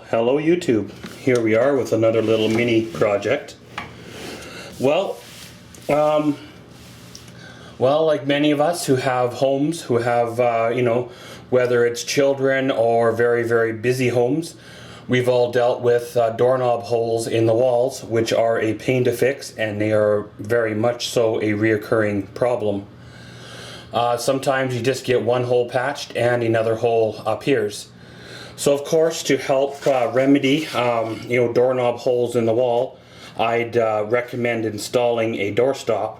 hello YouTube. Here we are with another little mini project. Well, like many of us who have homes, who have, whether it's children or very, very busy homes, we've all dealt with doorknob holes in the walls, which are a pain to fix, and they are very much so a reoccurring problem. Sometimes you just get one hole patched and another hole appears. So of course, to help remedy doorknob holes in the wall, I'd recommend installing a doorstop.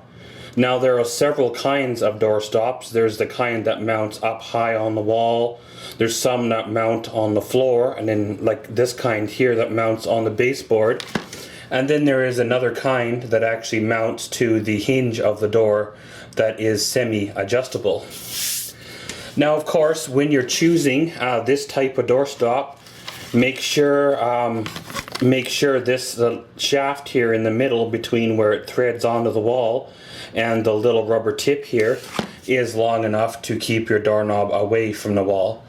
Now there are several kinds of doorstops. There's the kind that mounts up high on the wall. There's some that mount on the floor, and then like this kind here that mounts on the baseboard. And then there is another kind that actually mounts to the hinge of the door that is semi-adjustable. Now of course, when you're choosing this type of doorstop, make sure this shaft here in the middle between where it threads onto the wall and the little rubber tip here is long enough to keep your doorknob away from the wall.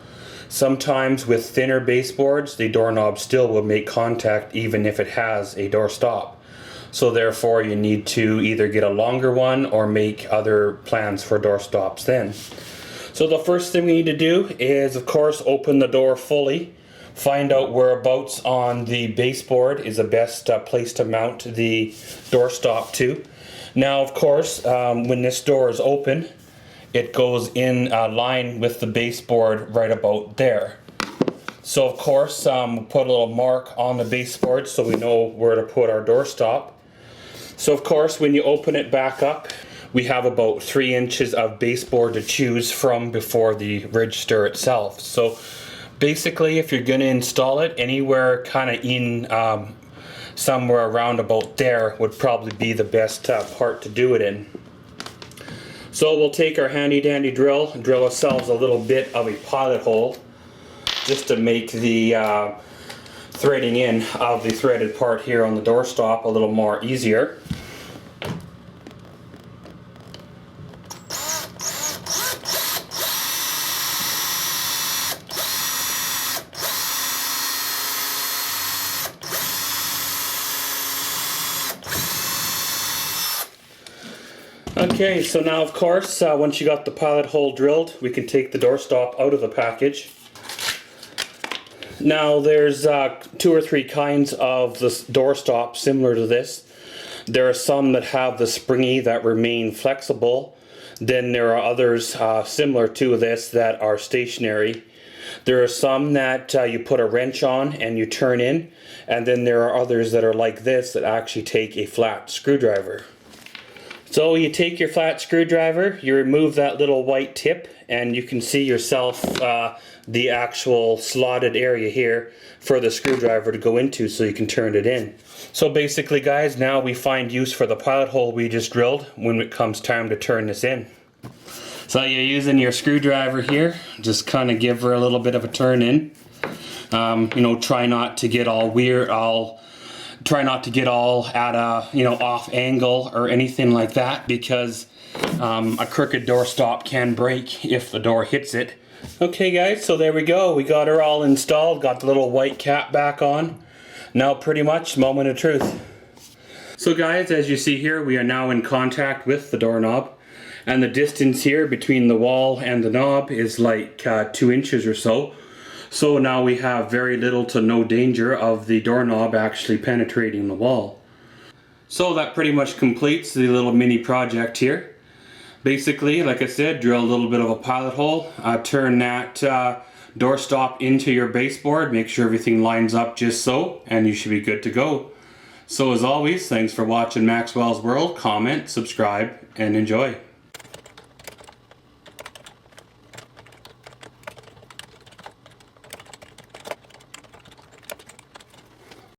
Sometimes with thinner baseboards, the doorknob still will make contact even if it has a doorstop. So therefore you need to either get a longer one or make other plans for doorstops then. So the first thing we need to do is of course open the door fully. Find out whereabouts on the baseboard is the best place to mount the doorstop to. Now of course, when this door is open, it goes in line with the baseboard right about there. So of course, put a little mark on the baseboard so we know where to put our doorstop. So of course, when you open it back up, we have about 3 inches of baseboard to choose from before the register itself. So basically, if you're going to install it, anywhere kind of in somewhere around about there would probably be the best part to do it in. So we'll take our handy dandy drill and drill ourselves a little bit of a pilot hole just to make the threading in of the threaded part here on the doorstop a little more easier. Okay, so now of course, once you got the pilot hole drilled, we can take the doorstop out of the package. Now there's 2 or 3 kinds of this doorstop similar to this. There are some that have the springy that remain flexible. Then there are others similar to this that are stationary. There are some that you put a wrench on and you turn in, and then there are others that are like this that actually take a flat screwdriver. So you take your flat screwdriver, you remove that little white tip, and you can see yourself the actual slotted area here for the screwdriver to go into so you can turn it in. So basically guys, now we find use for the pilot hole we just drilled when it comes time to turn this in. So you're using your screwdriver here, just kind of give her a little bit of a turn in. Try not to get all weird, try not to get all at a off angle or anything like that, because a crooked doorstop can break if the door hits it. Okay guys, so there we go. We got her all installed, got the little white cap back on. Now pretty much moment of truth. So guys, as you see here, we are now in contact with the doorknob, and the distance here between the wall and the knob is like 2 inches or so. So now we have very little to no danger of the doorknob actually penetrating the wall. So that pretty much completes the little mini project here. Basically, like I said, drill a little bit of a pilot hole, turn that doorstop into your baseboard, make sure everything lines up just so, and you should be good to go. So as always, thanks for watching Maxwell's World. Comment, subscribe, and enjoy.